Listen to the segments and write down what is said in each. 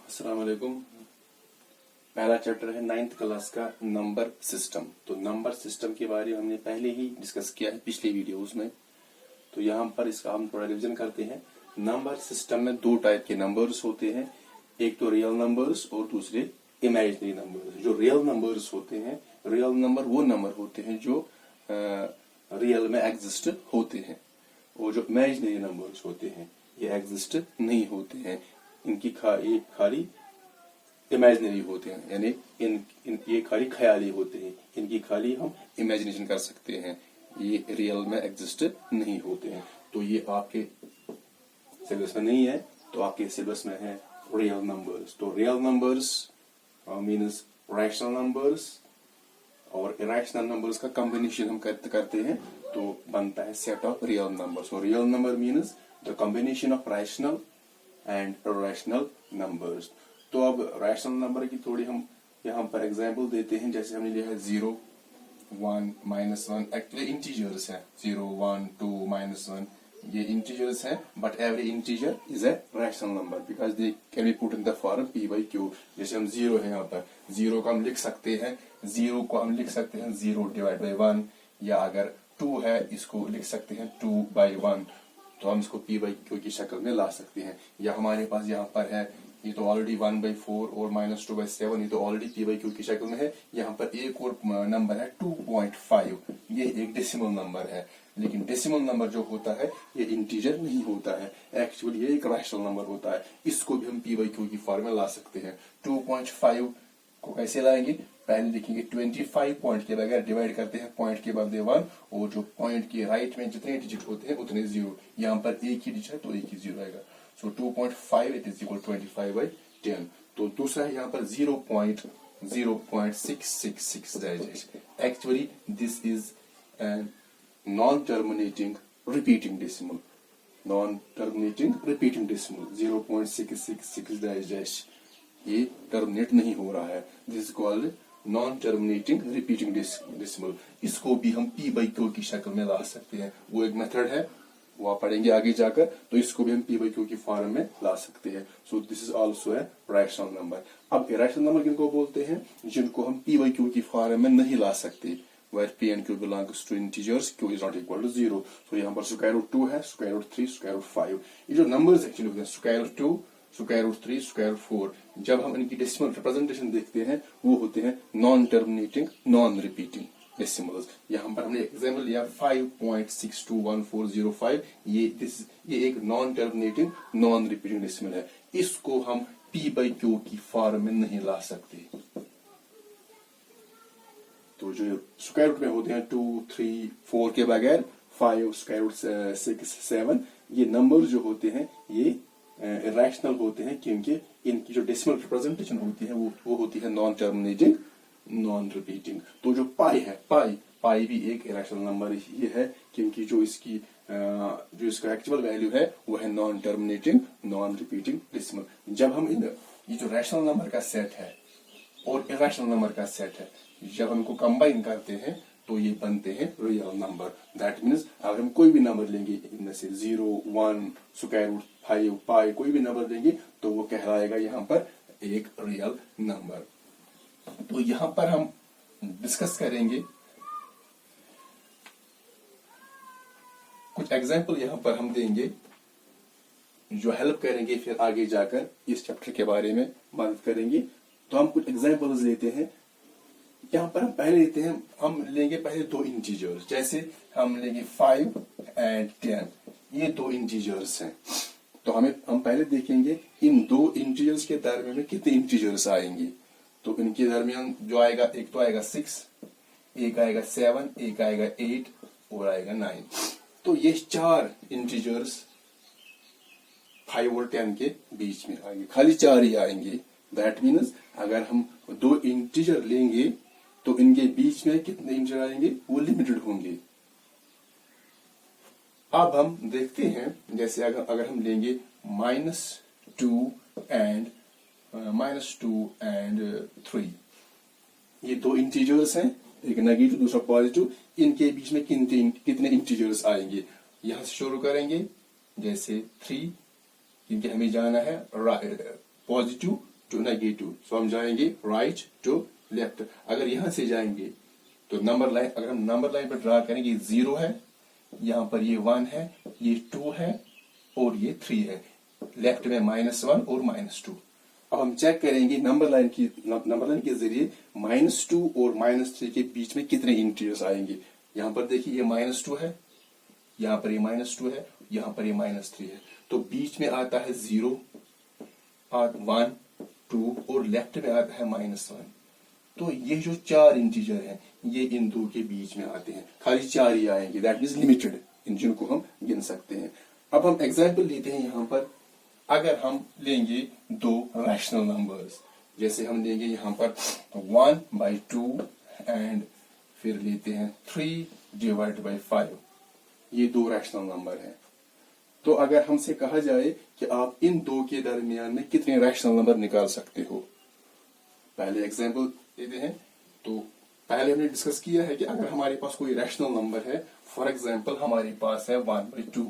अस्सलाम वालेकुम। पहला चैप्टर है 9th क्लास का नंबर सिस्टम। तो नंबर सिस्टम के बारे में हमने पहले ही डिस्कस किया है पिछले वीडियोस में। तो यहाँ पर इसका हम थोड़ा रिवीजन करते हैं। नंबर सिस्टम में दो टाइप के नंबर्स होते हैं, एक तो रियल नंबर्स और दूसरे इमेजिनरी नंबर्स। जो रियल नंबर्स होते हैं, रियल नंबर वो नंबर होते हैं जो रियल में एग्जिस्ट होते हैं, और जो इमेजिनरी नंबर्स होते हैं ये एग्जिस्ट नहीं होते हैं। इनकी खाली इमेजिनरी होते हैं, यानी ये खाली ख्याली होते हैं, इनकी खाली हम इमेजिनेशन कर सकते हैं, ये रियल में एग्जिस्ट नहीं होते हैं। तो ये आपके सिलेबस में नहीं है, तो आपके सिलेबस में है रियल नंबर्स। तो real numbers means rational numbers और इरेशनल नंबर्स का कॉम्बिनेशन हम करते हैं तो बनता है सेट ऑफ रियल नंबर्स। और real number means the combination of rational and irrational numbers. तो अब रैशनल नंबर की थोड़ी हम यहाँ पर एग्जांपल देते हैं। जैसे हमने लिया है 0, 1, -1, एक्चुअली इंटीजर्स है 0, 1, 2, -1, ये इंटीजर्स है, but every integer is a rational number because they can be put in the form p/q। जैसे हम 0 है, यहाँ पर 0 को हम लिख सकते हैं, 0 डिवाइड बाई 1, या अगर 2 है इसको लिख सकते हैं 2/1। तो हम इसको p/q की शक्ल में ला सकते हैं। या हमारे पास यहाँ पर है, ये तो ऑलरेडी 1/4 और -2/7, ये तो ऑलरेडी p/q की शक्ल में है। यहाँ पर एक और नंबर है 2.5, ये एक डेसिमल नंबर है। लेकिन डेसिमल नंबर जो होता है ये इंटीजर नहीं होता है, एक्चुअली ये एक रैशनल नंबर होता है। इसको भी हम p/q की फॉर्म में ला सकते हैं। 2.5 को कैसे लाएंगे, पहले लिखेंगे 25 पॉइंट के बगैर डिवाइड करते हैं पॉइंट के बाद 1, और जो पॉइंट के राइट में जितने डिजिट होते हैं उतने 0। यहाँ पर एक ही डिजिट है तो एक ही 0 आएगा। सो 2.5 इट इज इक्वल 25/10। तो दूसरा है यहाँ पर 0.0666। Actually this is non terminating repeating decimal. 0.666 ये टर्मिनेट नहीं हो रहा है, this is called non terminating repeating decimal. इसको भी हम p/q की शक्ल में ला सकते हैं। वो एक मेथड है, वो आप पढ़ेंगे आगे जाकर। तो इसको भी हम p/q की फॉर्म में ला सकते हैं। So this is also a rational number. अब इरेशनल नंबर किनको बोलते हैं, जिनको हम p/q की फॉर्म में नहीं ला सकते, where p and q belongs to integers, q is not equal to 0। तो यहाँ पर √2 है, √3, √5। ये जो नंबर्स एक्चुअली होते हैं √2, √3, √4, जब हम इनकी डेसिमल रिप्रेजेंटेशन देखते हैं वो होते हैं non terminating non repeating decimals. यहाँ पर हमने एग्जांपल लिया 5.621405। ये एक non terminating non repeating decimal है। इसको हम p/q की फॉर्म में नहीं ला सकते। तो जो स्क्वायर रूट में होते हैं 2, 3, 4 के बगैर 5, √6, 7, ये नंबर जो होते हैं ये इरेशनल होते हैं, क्योंकि इनकी जो डेसिमल रिप्रेजेंटेशन होती है वो होती है नॉन टर्मिनेटिंग नॉन रिपीटिंग। तो जो पाई है, पाई भी एक इरेशनल नंबर ही है, क्योंकि जो इसका एक्चुअल वैल्यू है वो है non terminating non repeating decimal. जब हम ये जो रैशनल नंबर का सेट है और इरेशनल नंबर का सेट है, जब हम इनको कंबाइन करते हैं तो ये बनते हैं रियल नंबर। दैट मीन्स अगर हम कोई भी नंबर लेंगे इनमें से 0, 1, √5, पाई, कोई भी नंबर लेंगे तो वो कहलाएगा यहाँ पर एक रियल नंबर। तो यहाँ पर हम डिस्कस करेंगे कुछ एग्जाम्पल, यहाँ पर हम देंगे जो हेल्प करेंगे फिर आगे जाकर इस चैप्टर के बारे में बात करेंगे। तो हम कुछ एग्जाम्पल्स लेते हैं। यहाँ पर हम पहले लेते हैं, हम लेंगे पहले दो इंटीजर्स। जैसे हम लेंगे 5 and 10, ये दो इंटीजर्स हैं। तो हम पहले देखेंगे इन दो इंटीजर्स के दरमियान में कितने इंटीजर्स आएंगे। तो इनके दरमियान जो आएगा, एक तो आएगा 6, एक आएगा 7, एक आएगा 8 और आएगा 9। तो ये 4 इंटीजर्स 5 और 10 के बीच में आएंगे, खाली 4 ही आएंगे। दैट मीन्स अगर हम दो इंटीजर लेंगे तो इनके बीच में कितने इंटीजर आएंगे वो लिमिटेड होंगे। अब हम देखते हैं, जैसे अगर हम लेंगे -2 and 3, ये दो इंटीजर्स हैं, एक नेगेटिव दूसरा पॉजिटिव। इनके बीच में कितने इंटीजर्स आएंगे, यहां से शुरू करेंगे। जैसे 3, क्योंकि हमें जाना है पॉजिटिव टू नेगेटिव, सो हम जाएंगे राइट टू लेफ्ट। अगर यहां से जाएंगे तो नंबर लाइन, अगर हम नंबर लाइन पर ड्रा करेंगे, 0 है, यहां पर ये 1 है, ये 2 है और ये 3 है, लेफ्ट में -1 और -2। अब हम चेक करेंगे नंबर लाइन के जरिए -2 और -3 के बीच में कितने इंटीजर्स आएंगे। यहां पर देखिए ये -2 है, यहां पर ये -2 है, यहां पर ये -3 है, तो बीच में आता है 0, 1, 2 और लेफ्ट में आता है -1। तो ये जो 4 इंटीजर हैं ये इन दो के बीच में आते हैं, खाली 4 ही आएंगे, दैट मीन्स लिमिटेड, इन जिनको हम गिन सकते हैं। अब हम एग्जाम्पल लेते हैं यहां पर, अगर हम लेंगे दो रैशनल नंबर्स, जैसे हम लेंगे यहां पर 1/2 एंड फिर लेते हैं 3/5, ये दो रैशनल नंबर हैं। तो अगर हमसे कहा जाए कि आप इन दो के दरमियान में कितने रैशनल नंबर निकाल सकते हो, पहले एग्जाम्पल लेते हैं। तो पहले हमने डिस्कस किया है कि अगर हमारे पास कोई रैशनल नंबर है, फॉर एग्जाम्पल हमारे पास है 1/2,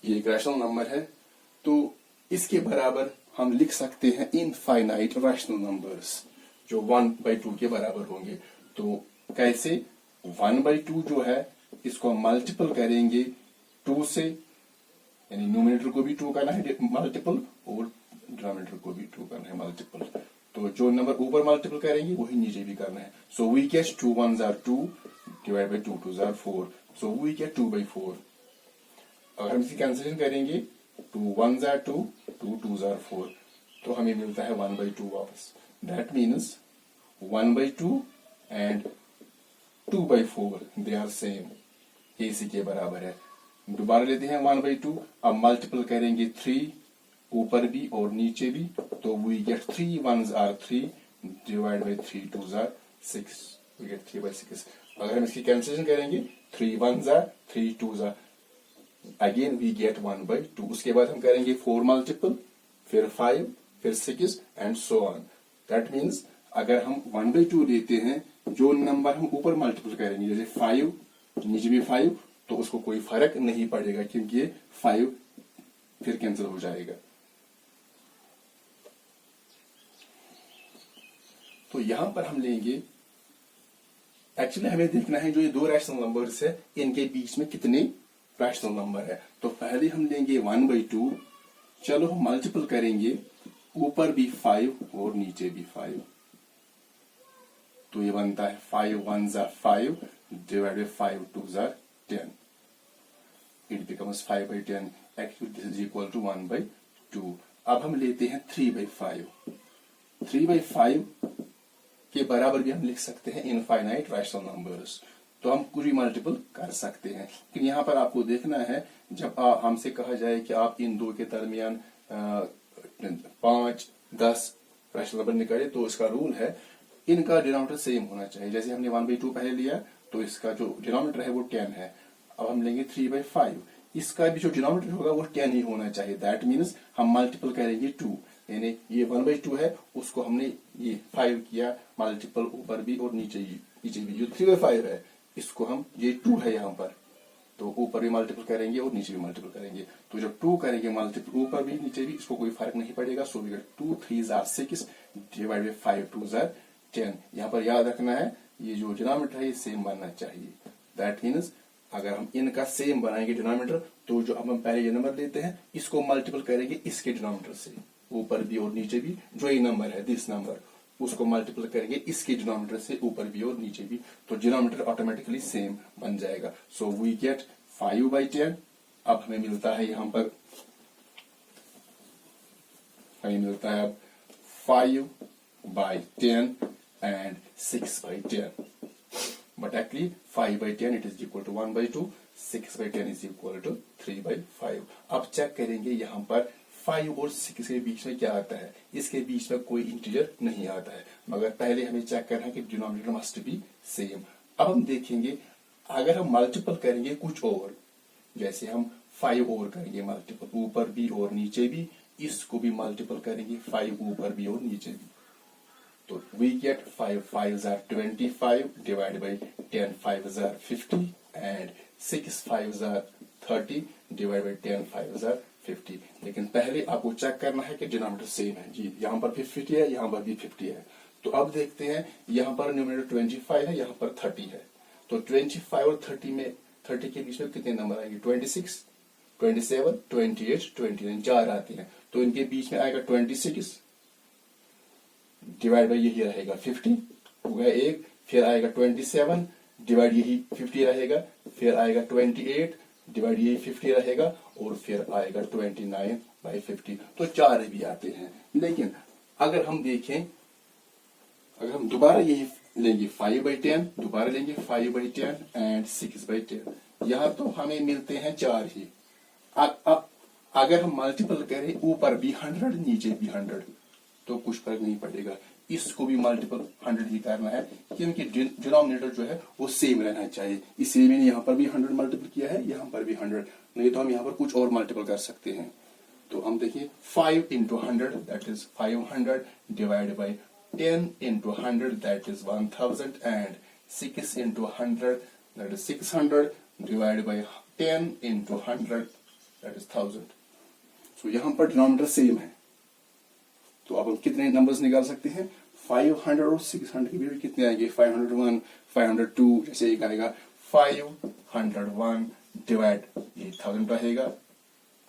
ये एक रैशनल नंबर है, तो इसके बराबर हम लिख सकते हैं इनफाइनाइट रैशनल नंबर्स जो 1/2 के बराबर होंगे। तो कैसे, 1/2 जो है इसको हम मल्टीपल करेंगे 2 से, यानी न्यूमरेटर को भी 2 करना है मल्टीपल और डिनोमिनेटर को भी 2 करना है मल्टीपल। तो जो नंबर ऊपर मल्टीपल करेंगे वही नीचे भी करना है। So we get 2 1s are 2 divide by 2 2s are 4, so we get 2/4। अगर हम इसी कैंसिलेशन करेंगे, 2 1s are 2, 2 2s are 4, तो हमें मिलता है 1/2 वापस। That means 1/2 and 2/4 they are same, इसी के बराबर है। दोबारा लेते हैं 1/2, अब मल्टीपल करेंगे 3 ऊपर भी और नीचे भी, तो we get 3 1s are 3 divide by 3 2s are 6, we get 3/6। अगर हम इसकी कैंसिलेशन करेंगे, 3 1s are 3 2s are, again we get 1/2। उसके बाद हम करेंगे 4 मल्टीपल, फिर 5, फिर 6 and so on. That means अगर हम 1/2 लेते हैं, जो नंबर हम ऊपर मल्टीपल करेंगे, जैसे 5 नीचे भी 5, तो उसको कोई फर्क नहीं पड़ेगा क्योंकि ये 5 फिर कैंसिल हो जाएगा। तो यहां पर हम लेंगे, एक्चुअली हमें देखना है जो ये दो रैशनल नंबर्स है इनके बीच में कितने रैशनल नंबर है। तो पहले हम लेंगे 1/2, चलो हम मल्टीपल करेंगे, ऊपर भी 5 और नीचे भी 5, तो ये बनता है 5 1s are 5 divide by 5 2s are 10, it becomes 5/10, actually this is equal to 1/2। अब हम लेते हैं 3/5, 3/5 के बराबर भी हम लिख सकते हैं इनफाइनाइट रैशनल नंबर्स, तो हम कुछ भी मल्टीपल कर सकते हैं। लेकिन यहाँ पर आपको देखना है, जब हमसे कहा जाए कि आप इन दो के दरमियान 5 10 रैशनल नंबर निकाले, तो इसका रूल है इनका डिनोमिनेटर सेम होना चाहिए। जैसे हमने 1/2 पहले लिया, तो इसका जो डिनोमिनेटर है वो 10 है। अब हम लेंगे 3/5, इसका भी जो डिनोमिनेटर होगा वो 10 ही होना चाहिए। दैट मीन्स हम मल्टीपल करेंगे 2, यानी ये 1/2 है, उसको हमने ये 5 किया मल्टीपल ऊपर भी और नीचे भी। जो 3/5 है इसको हम, ये 2 है यहाँ पर, तो ऊपर भी मल्टीपल करेंगे और नीचे भी मल्टीपल करेंगे। तो जब 2 करेंगे मल्टीपल ऊपर भी नीचे भी, इसको कोई फर्क नहीं पड़ेगा। So we get 2 3s are 6 divide by 5 2s are 10। यहाँ पर याद रखना है ये जो डिनोमिनेटर है ये सेम बनना चाहिए। दैट मीन्स अगर हम इनका सेम बनाएंगे डिनोमिनेटर, तो जो अब हम पहले ये नंबर लेते हैं इसको मल्टीपल करेंगे इसके डिनोमिनेटर से, ऊपर भी और नीचे भी, जो ये नंबर है दिस नंबर, उसको मल्टीपल करेंगे इसके डिनोमिनेटर से, ऊपर भी और नीचे भी, तो डिनोमिनेटर ऑटोमेटिकली सेम बन जाएगा। So we get 5/10। अब हमें मिलता है यहां पर, हमें मिलता है अब 5/10 and 6/10, but actually 5/10 it is equal to 1/2, 6/10 is equal to 3/5। अब चेक करेंगे यहाँ पर 5 और 6 के बीच में क्या आता है, इसके बीच में कोई इंटीजर नहीं आता है, मगर पहले हमें चेक करना है कि डिनोमिनेटर मस्ट बी सेम। अब हम देखेंगे अगर हम मल्टीपल करेंगे कुछ और, जैसे हम 5 और करेंगे मल्टीपल ऊपर भी और नीचे भी, इसको भी मल्टीपल करेंगे 5 ऊपर भी और नीचे भी, तो we get 5 5s are 25 divided by 10 5s are 50 and 6 5s are 30 divided by 10 5s are 50। लेकिन पहले आपको चेक करना है कि डिनोमिनेटर सेम है जी, यहाँ पर भी 50 है, यहाँ पर भी 50 है। तो अब देखते हैं, यहाँ पर न्यूमरेटर 25 है, यहाँ पर 30 है। तो 25 और 30 के बीच में कितने नंबर आएंगे? 26, 27, 28, 29, 4 आते हैं। तो इनके बीच में आएगा 26 डिवाइड बाई यही रहेगा 50 हो गया एक, फिर आएगा 27 डिवाइड यही 50 रहेगा, फिर आएगा 28 डिवाइड यही 50 रहेगा, और फिर आएगा 29/50। तो 4 भी आते हैं। लेकिन अगर हम देखें, अगर हम दोबारा यही लेंगे 5/10, दोबारा लेंगे 5/10 एंड 6/10, यहाँ तो हमें मिलते हैं 4 ही। अब अगर हम मल्टीपल करें, ऊपर भी 100 नीचे भी 100, तो कुछ फर्क नहीं पड़ेगा, इसको भी मल्टीपल 100 ही करना है, क्योंकि डिनोमिनेटर जो है वो सेम रहना चाहिए। इसलिए मैंने यहाँ पर भी 100 मल्टीपल किया है, यहाँ पर भी 100, नहीं तो हम यहाँ पर कुछ और मल्टीपल कर सकते हैं। तो हम देखिए 5 into 100 that is 500 divide by 10 into 100 that is 1000 and 6 into 100 that is 600 divide by 10 into 100 that is 1000। सो यहाँ पर डिनोमिनेटर सेम है। तो अब हम कितने नंबर्स निकाल सकते हैं? 500 और 600 के बीच कितने आएंगे? 501, 502, जैसे एक आएगा 501 डिवाइड ये 1000 रहेगा।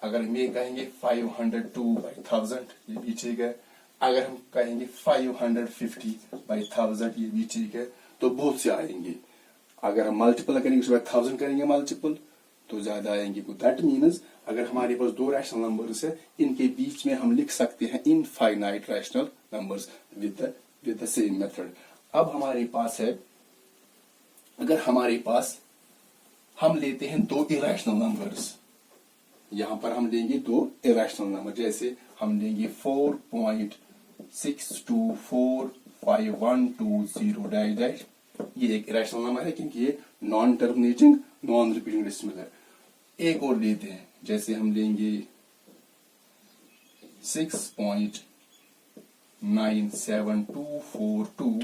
अगर हम ये कहेंगे 502/1000, ये भी ठीक है। अगर हम कहेंगे 550/1000, ये भी ठीक है। तो बहुत से आएंगे। अगर हम मल्टीपल करेंगे, उसके बाद 1000 करेंगे मल्टीपल, तो ज्यादा आएंगे। तो दैट मीन्स अगर हमारे पास दो रैशनल नंबर्स है, इनके बीच में हम लिख सकते हैं infinite rational numbers with the same method. अब हमारे पास है, अगर हमारे पास हम लेते हैं दो इरेशनल नंबर्स, यहां पर हम लेंगे दो इरेशनल नंबर, जैसे हम लेंगे 4.624512 ये एक इरेशनल नंबर है, क्योंकि ये non terminating non repeating decimal है। एक और लेते हैं, जैसे हम लेंगे 6.97242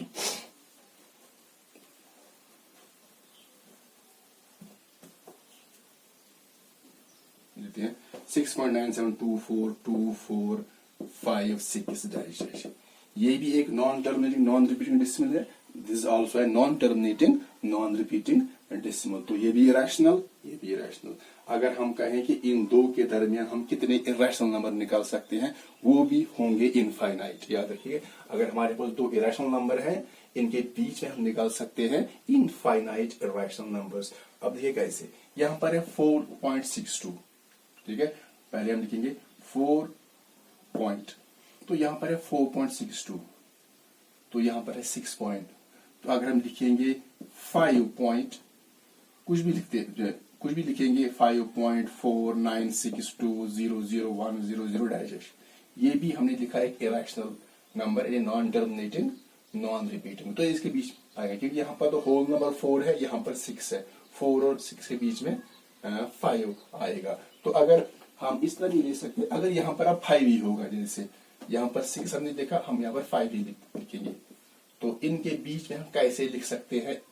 लेते हैं 6.9724245 ये भी एक non terminating non repeating decimal है। This is also a non terminating non repeating decimal. तो ये भी इरेशनल, ये भी इरेशनल। अगर हम कहें कि इन दो के दरमियान हम कितने इरेशनल नंबर निकाल सकते हैं, वो भी होंगे इनफाइनाइट। याद रखिए, अगर हमारे पास दो इरेशनल नंबर हैं, इनके बीच में हम निकाल सकते हैं इनफाइनाइट इरेशनल नंबर्स। अब देखिए कैसे, यहां पर है 4.62, ठीक है। पहले हम लिखेंगे 4 पॉइंट, तो यहां पर है 4.62, तो यहां पर है 6 पॉइंट। तो अगर हम लिखेंगे 5 पॉइंट, कुछ भी लिखेंगे 5.4962001000 ये भी हमने लिखा है एक इरेशनल नंबर है, नॉन टर्मिनेटिंग नॉन रिपीटिंग। तो इसके बीच आएगा, क्योंकि यहाँ पर तो होल नंबर 4 है, यहाँ पर 6 है, 4 और 6 के बीच में 5 आएगा। तो अगर हम इस तरह भी ले सकते हैं, अगर यहाँ पर अब 5 ही होगा, जैसे यहाँ पर 6 हमने देखा, हम यहाँ पर 5 ही लिखेंगे। तो इनके बीच में हम कैसे लिख सकते हैं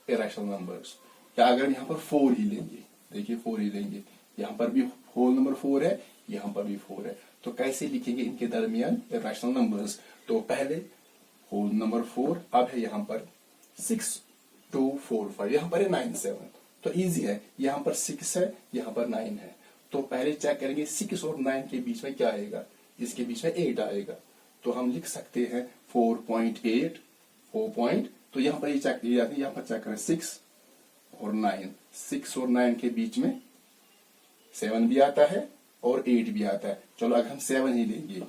इरेशनल नंबर्स? या अगर यहाँ पर 4 ही लेंगे, देखिए 4 ही लेंगे, यहाँ पर भी होल नंबर 4 है, यहाँ पर भी 4 है, तो कैसे लिखेंगे इनके दरमियान इरेशनल नंबर्स? तो पहले होल नंबर 4, अब है यहाँ पर 6245, यहाँ पर है 97, तो इजी है, यहाँ पर 6 है, यहाँ पर 9 है। तो पहले चेक करेंगे 6 और 9 के बीच में क्या आएगा, इसके बीच में 8 आएगा। तो हम लिख सकते हैं 4.8, 4 पॉइंट, तो यहाँ पर ये चेक किया जाता है, यहाँ पर चेक करें 6 और 9, 6 और 9 के बीच में 7 भी आता है और 8 भी आता है। चलो अगर हम 7 ही लेंगे,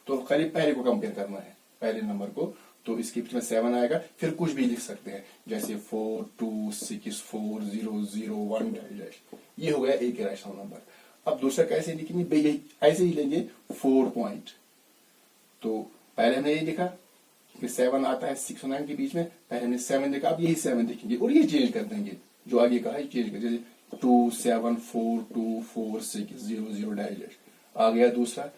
तो खाली पहले को कंपेयर करना है, पहले नंबर को, तो इसके बीच में 7 आएगा। फिर कुछ भी लिख सकते हैं, जैसे 4264001, ये हो गया एक इरेशनल नंबर। अब दूसरा कैसे लिखेंगे? ऐसे ही लेंगे 4 पॉइंट, तो पहले हमने ये लिखा, फिर 7 आता है 6 और 9 के बीच में, पहले हमने 7 लिखा, अब यही 7 लिखेंगे और ये चेंज कर देंगे, जो आगे कहा है चेंज कर, जैसे 27424600 आ गया दूसरा।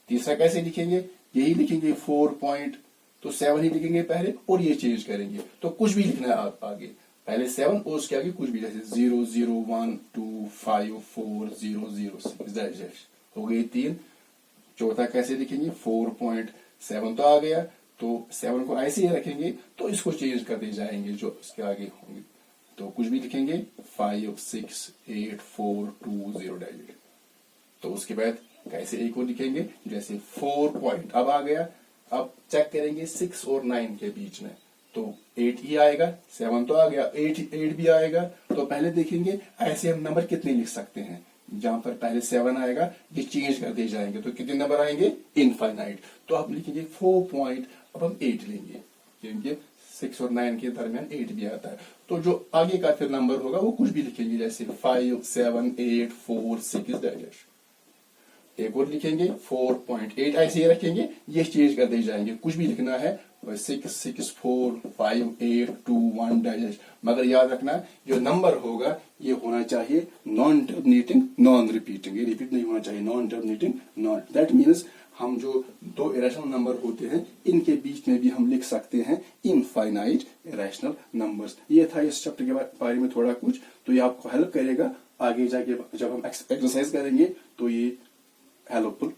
तीसरा कैसे लिखेंगे? यही लिखेंगे 4 पॉइंट, तो 7 ही लिखेंगे पहले और ये चेंज करेंगे। तो कुछ भी लिखना है आगे, पहले 7 और उसके आगे कुछ भी, जैसे 001254006। हो गई 3। चौथा कैसे लिखेंगे, 4.7 तो आ गया, तो 7 को ऐसे ही रखेंगे, तो इसको चेंज करते जाएंगे जो इसके आगे होंगे, तो कुछ भी लिखेंगे 5 6 8 4 2 0 डायरेक्ट। तो उसके बाद कैसे एक और लिखेंगे, जैसे 4 पॉइंट अब आ गया, अब चेक करेंगे 6 और 9 के बीच में, तो 8 ही आएगा, 7 तो आ गया, 8 भी आएगा। तो पहले देखेंगे ऐसे हम नंबर कितने लिख सकते हैं, जहां पर पहले 7 आएगा ये चेंज करते जाएंगे, तो कितने नंबर आएंगे, इनफाइनाइट। तो आप लिखेंगे 4 पॉइंट, अब हम 8 लेंगे क्योंकि 6 और 9 के दरमियान 8 भी आता है। तो जो आगे का फिर नंबर होगा वो कुछ भी लिखेंगे, जैसे 5 7 8 4 6 डैश। एक और लिखेंगे 4.8 ऐसे ही रखेंगे, ये चेंज करते जाएंगे, कुछ भी लिखना है 6 6 4 5 8 2 1 डैश। मगर याद रखना जो नंबर होगा ये होना चाहिए नॉन टर्मिनेटिंग नॉन रिपीटिंग, ये रिपीट नहीं होना चाहिए, non terminating non. That means हम जो दो इरेशनल नंबर होते हैं इनके बीच में भी हम लिख सकते हैं इनफाइनाइट इरेशनल नंबर्स। ये था इस चैप्टर के बारे में थोड़ा कुछ, तो ये आपको हेल्प करेगा आगे जाके जब हम एक्सरसाइज करेंगे तो ये हेल्पफुल